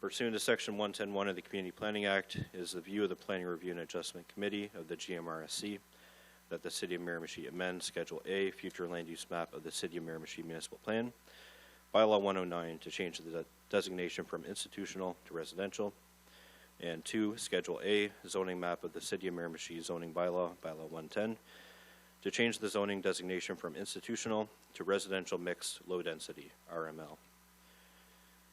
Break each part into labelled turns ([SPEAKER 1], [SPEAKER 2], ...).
[SPEAKER 1] Pursuant to Section 110(1) of the Community Planning Act, it is the view of the Planning Review and Adjustment Committee of the GMRSC that the City of Miramichi amend Schedule A, Future Land Use Map of the City of Miramichi Municipal Plan, Bylaw 109, to change the designation from institutional to residential, and 2, Schedule A, Zoning Map of the City of Miramichi Zoning Bylaw, Bylaw 110, to change the zoning designation from institutional to residential mixed low density, RML.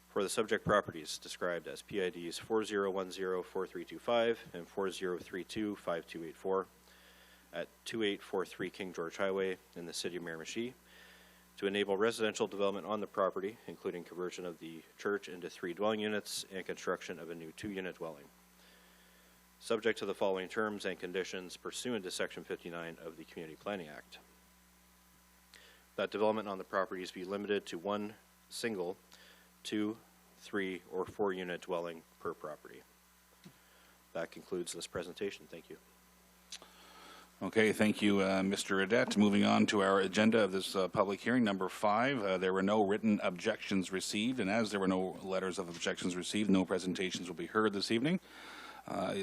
[SPEAKER 1] For the subject properties described as PIDs 4010-4325 and 4032-5284 at 2843 King George Highway in the City of Miramichi, to enable residential development on the property, including conversion of the church into 3 dwelling units and construction of a new 2-unit dwelling, subject to the following terms and conditions pursuant to Section 59 of the Community Planning Act. That development on the properties be limited to 1 single, 2, 3, or 4-unit dwelling per property. That concludes this presentation. Thank you.
[SPEAKER 2] Okay, thank you, Mr. Adet. Moving on to our agenda of this public hearing, number 5. There were no written objections received, and as there were no letters of objections received, no presentations will be heard this evening.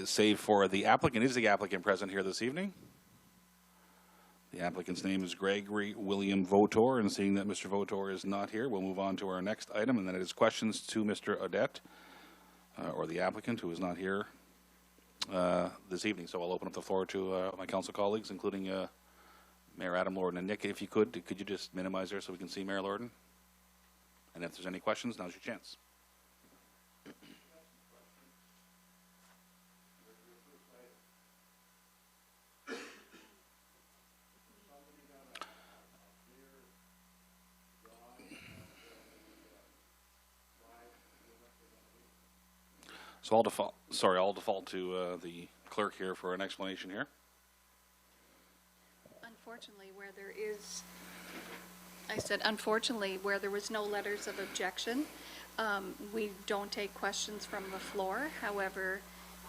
[SPEAKER 2] Save for the applicant. Is the applicant present here this evening? The applicant's name is Gregory William Votor, and seeing that Mr. Votor is not here, we'll move on to our next item, and that is questions to Mr. Adet, or the applicant who is not here this evening. So I'll open up the floor to my council colleagues, including Mayor Adam Lorden. And Nick, if you could you just minimize there so we can see Mayor Lorden? And if there's any questions, now's your chance. So I'll default to the clerk here for an explanation here.
[SPEAKER 3] Unfortunately, where there was no letters of objection, we don't take questions from the floor. However,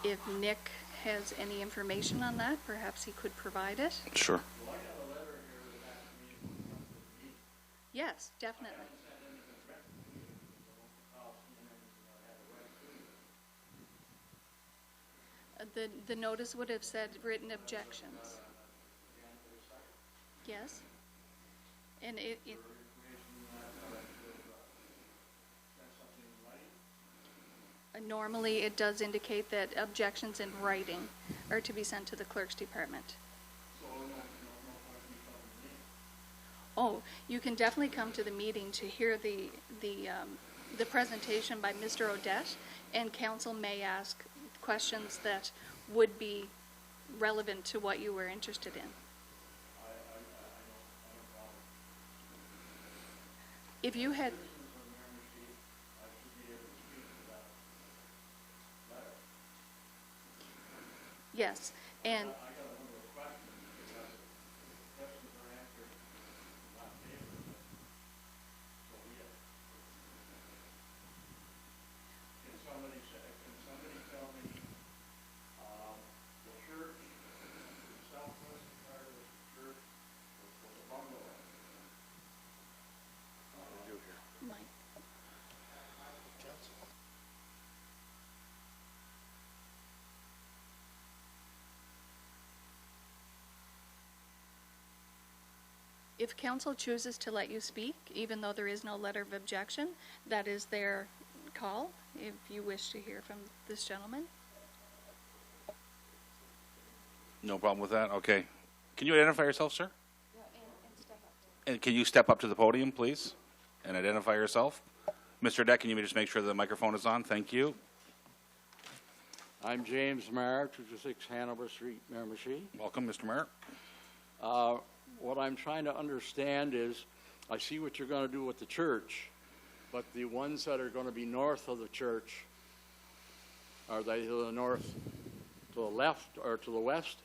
[SPEAKER 3] if Nick has any information on that, perhaps he could provide it.
[SPEAKER 2] Sure.
[SPEAKER 3] Yes, definitely. The notice would have said written objections. Yes. And normally it does indicate that objections in writing are to be sent to the clerk's department. Oh, you can definitely come to the meeting to hear the presentation by Mr. Adet, and council may ask questions that would be relevant to what you were interested in. If you had... Yes, and... If council chooses to let you speak, even though there is no letter of objection, that is their call, if you wish to hear from this gentleman.
[SPEAKER 2] No problem with that. Okay. Can you identify yourself, sir?
[SPEAKER 3] Yeah, and step up.
[SPEAKER 2] And can you step up to the podium, please, and identify yourself? Mr. Adet, can you just make sure the microphone is on? Thank you.
[SPEAKER 4] I'm James Mayer, 226 Hanover Street, Miramichi.
[SPEAKER 2] Welcome, Mr. Mayer.
[SPEAKER 4] What I'm trying to understand is, I see what you're going to do with the church, but the ones that are going to be north of the church, are they to the north, to the left, or to the west?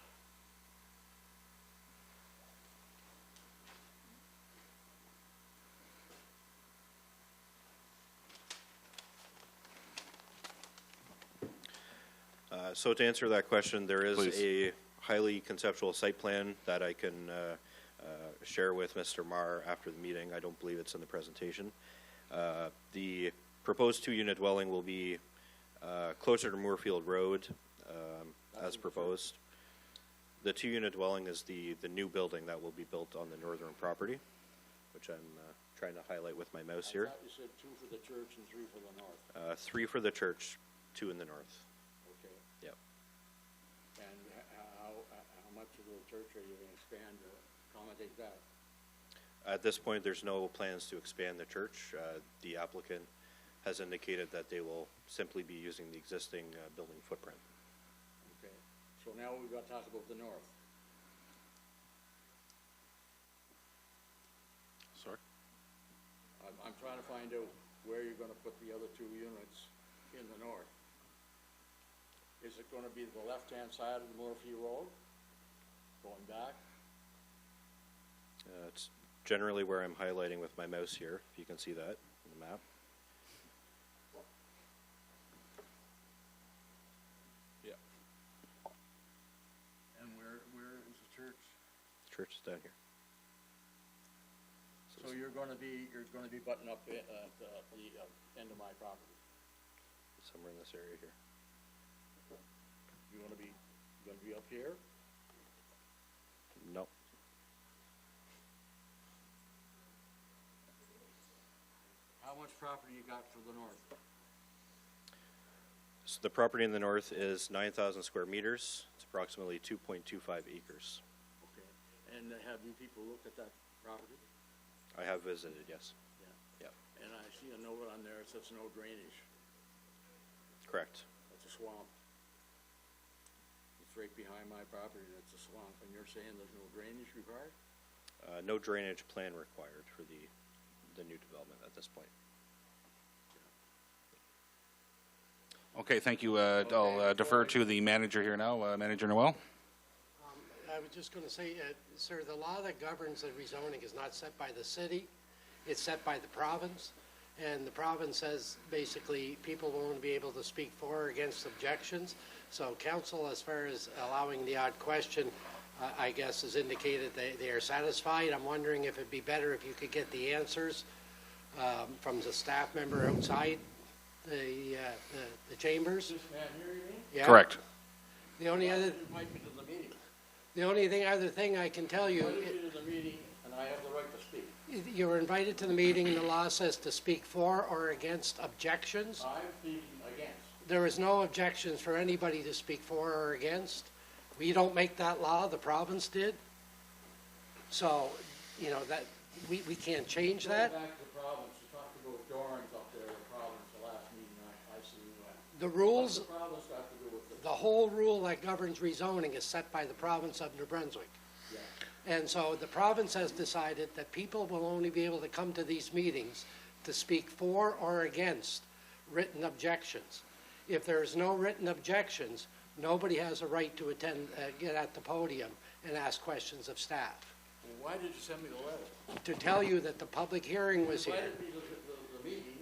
[SPEAKER 1] So to answer that question, there is
[SPEAKER 2] Please.
[SPEAKER 1] a highly conceptual site plan that I can share with Mr. Marr after the meeting. I don't believe it's in the presentation. The proposed 2-unit dwelling will be Closer to Moorfield Road, as proposed. The two-unit dwelling is the new building that will be built on the northern property, which I'm trying to highlight with my mouse here.
[SPEAKER 4] I thought you said 2 for the church and 3 for the north.
[SPEAKER 1] 3 for the church, 2 in the north.
[SPEAKER 4] Okay.
[SPEAKER 1] Yep.
[SPEAKER 4] And how much of the church are you going to expand to accommodate that?
[SPEAKER 1] At this point, there's no plans to expand the church. The applicant has indicated that they will simply be using the existing building footprint.
[SPEAKER 4] Okay. So now we've got to talk about the north.
[SPEAKER 2] Sorry?
[SPEAKER 4] I'm trying to find out where you're going to put the other 2 units in the north. Is it going to be the left-hand side of the Moorfield Road, going back?
[SPEAKER 1] It's generally where I'm highlighting with my mouse here, if you can see that in the map.
[SPEAKER 2] Yeah.
[SPEAKER 4] And where is the church?
[SPEAKER 1] The church is down here.
[SPEAKER 4] So you're going to be butting up at the end of my property.
[SPEAKER 1] Somewhere in this area here.
[SPEAKER 4] You're going to be up here?
[SPEAKER 1] No.
[SPEAKER 4] How much property you got to the north?
[SPEAKER 1] So the property in the north is 9,000 square meters. It's approximately 2.25 acres.
[SPEAKER 4] Okay. And have you people looked at that property?
[SPEAKER 1] I have visited, yes.
[SPEAKER 4] Yeah.
[SPEAKER 1] Yep.
[SPEAKER 4] And I see a note on there, it says no drainage.
[SPEAKER 1] Correct.
[SPEAKER 4] That's a swamp. It's right behind my property, and it's a swamp, and you're saying there's no drainage required?
[SPEAKER 1] No drainage plan required for the new development at this point.
[SPEAKER 2] Okay, thank you. I'll defer to the manager here now. Manager Noel?
[SPEAKER 5] I was just going to say, sir, the law that governs the rezoning is not set by the city. It's set by the province. And the province says, basically, people won't be able to speak for or against objections. So council, as far as allowing the odd question, I guess, has indicated they are satisfied. I'm wondering if it'd be better if you could get the answers from the staff member outside the chambers.
[SPEAKER 4] This man here, you mean?
[SPEAKER 5] Yeah.
[SPEAKER 2] Correct.
[SPEAKER 5] The only other,
[SPEAKER 4] Invite me to the meeting.
[SPEAKER 5] the only other thing I can tell you,
[SPEAKER 4] Invite me to the meeting, and I have the right to speak.
[SPEAKER 5] you were invited to the meeting, and the law says to speak for or against objections.
[SPEAKER 4] I'm speaking against.
[SPEAKER 5] There is no objections for anybody to speak for or against. We don't make that law, the province did. So, you know, that, we can't change that.
[SPEAKER 4] Going back to the province, you talked about Dorans up there, the province, the last meeting I see you at.
[SPEAKER 5] The
[SPEAKER 4] What's
[SPEAKER 5] rules,
[SPEAKER 4] the province got to do with it?
[SPEAKER 5] the whole rule that governs rezoning is set by the province of New Brunswick.
[SPEAKER 4] Yeah.
[SPEAKER 5] And so the province has decided that people will only be able to come to these meetings to speak for or against written objections. If there's no written objections, nobody has a right to attend, get at the podium and ask questions of staff.
[SPEAKER 4] Well, why did you send me the letter?
[SPEAKER 5] To tell you that the public hearing was
[SPEAKER 4] You
[SPEAKER 5] here,
[SPEAKER 4] invited me to the meeting,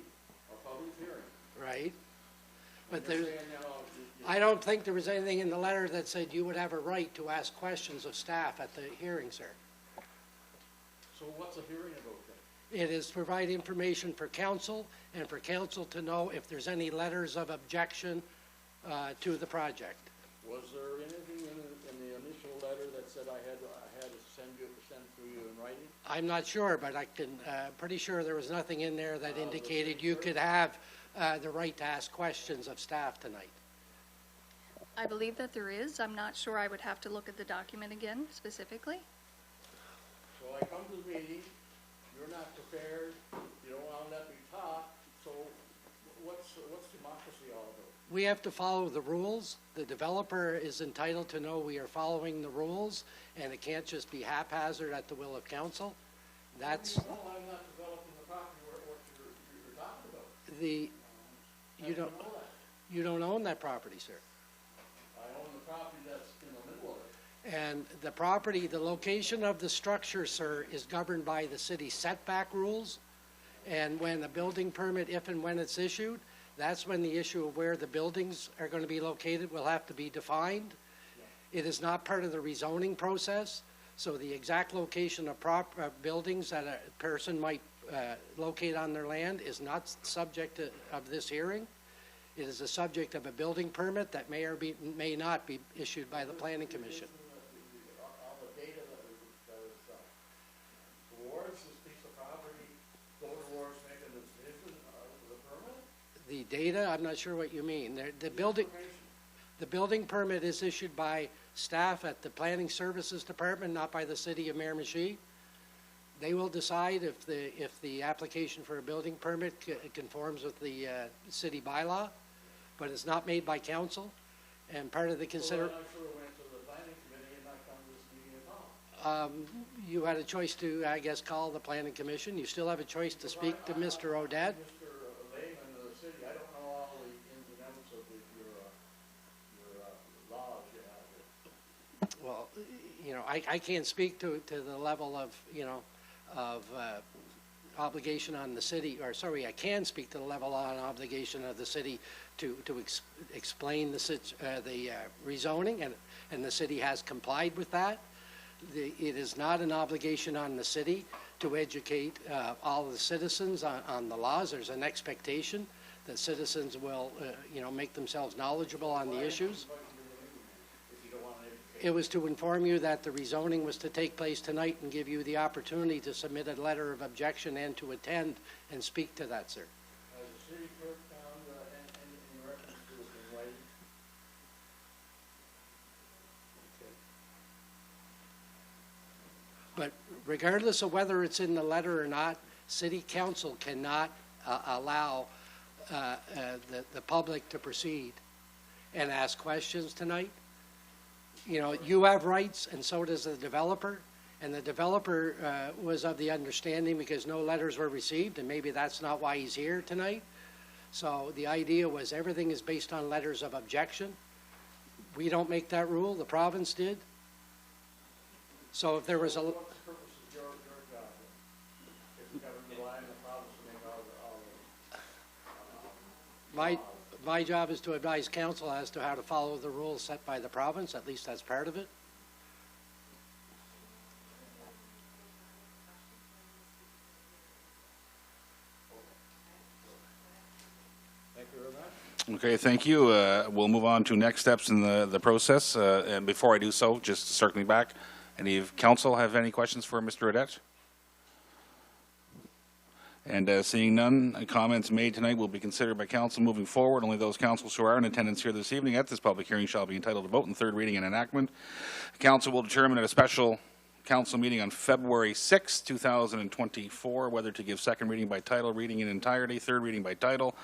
[SPEAKER 4] a public hearing.
[SPEAKER 5] right? But
[SPEAKER 4] You're
[SPEAKER 5] there,
[SPEAKER 4] saying now,
[SPEAKER 5] I don't think there was anything in the letter that said you would have a right to ask questions of staff at the hearing, sir.
[SPEAKER 4] so what's a hearing about then?
[SPEAKER 5] It is to provide information for council and for council to know if there's any letters of objection to the project.
[SPEAKER 4] Was there anything in the initial letter that said I had to send to you in writing?
[SPEAKER 5] I'm not sure, but I can, pretty sure there was nothing in there that indicated you could have the right to ask questions of staff tonight.
[SPEAKER 3] I believe that there is. I'm not sure. I would have to look at the document again specifically.
[SPEAKER 4] So I come to the meeting, you're not prepared, you don't want to let me talk, so what's democracy all about?
[SPEAKER 5] We have to follow the rules. The developer is entitled to know we are following the rules, and it can't just be haphazard at the will of council. That's
[SPEAKER 4] No, I'm not developing the property what you're talking about.
[SPEAKER 5] you don't own that property, sir.
[SPEAKER 4] I own the property that's in the middle of it.
[SPEAKER 5] And the property, the location of the structure, sir, is governed by the city setback rules. And when a building permit, if and when it's issued, that's when the issue of where the buildings are going to be located will have to be defined. It is not part of the rezoning process, so the exact location of buildings that a person might locate on their land is not subject of this hearing. It is a subject of a building permit that may not be issued by the planning commission.
[SPEAKER 4] All the data that is towards this piece of property go towards making the decision of the permit?
[SPEAKER 5] The data, I'm not sure what you mean. The building permit is issued by staff at the Planning Services Department, not by the city of Miramichi. They will decide if the application for a building permit conforms with the city bylaw, but it's not made by council. And part of the
[SPEAKER 4] So I'm sure it went to the planning committee and not come to this meeting at all.
[SPEAKER 5] you had a choice to, I guess, call the planning commission. You still have a choice to speak to Mr. Odette.
[SPEAKER 4] Mr. Layman of the city, I don't know all the ins and outs of your laws you have here.
[SPEAKER 5] Well, you know, I can't speak to the level of, you know, of obligation on the city, or sorry, I can speak to the level on obligation of the city to explain the rezoning, and the city has complied with that. It is not an obligation on the city to educate all the citizens on the laws. There's an expectation that citizens will, you know, make themselves knowledgeable on the issues. It was to inform you that the rezoning was to take place tonight and give you the opportunity to submit a letter of objection and to attend and speak to that, sir.
[SPEAKER 4] Has the city clerk found anything in reference to it in writing?
[SPEAKER 5] But regardless of whether it's in the letter or not, city council cannot allow the public to proceed and ask questions tonight. You know, you have rights, and so does the developer. And the developer was of the understanding, because no letters were received, and maybe that's not why he's here tonight. So the idea was everything is based on letters of objection. We don't make that rule, the province did. So if there was a...
[SPEAKER 4] What's the purpose of your job then? If you haven't relied on the province to make all the
[SPEAKER 5] My job is to advise council as to how to follow the rules set by the province. At least that's part of it.
[SPEAKER 4] Thank you very much.
[SPEAKER 2] Okay, thank you. We'll move on to next steps in the process. And before I do so, just circling back, any of council have any questions for Mr. Odette? And seeing none, comments made tonight will be considered by council moving forward. Only those councils who are in attendance here this evening at this public hearing shall be entitled to vote in third reading and enactment. Council will determine at a special council meeting on February 6, 2024, whether to give second reading by title, reading in entirety, third reading by title,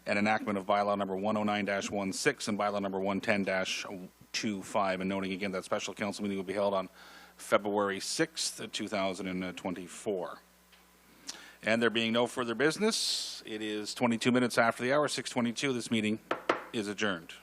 [SPEAKER 2] and enactment of bylaw number 109-16 and bylaw number 110-25. And noting again that special council meeting will be held on February 6, 2024. And there being no further business, it is 22 minutes after the hour, 6:22. This meeting is adjourned.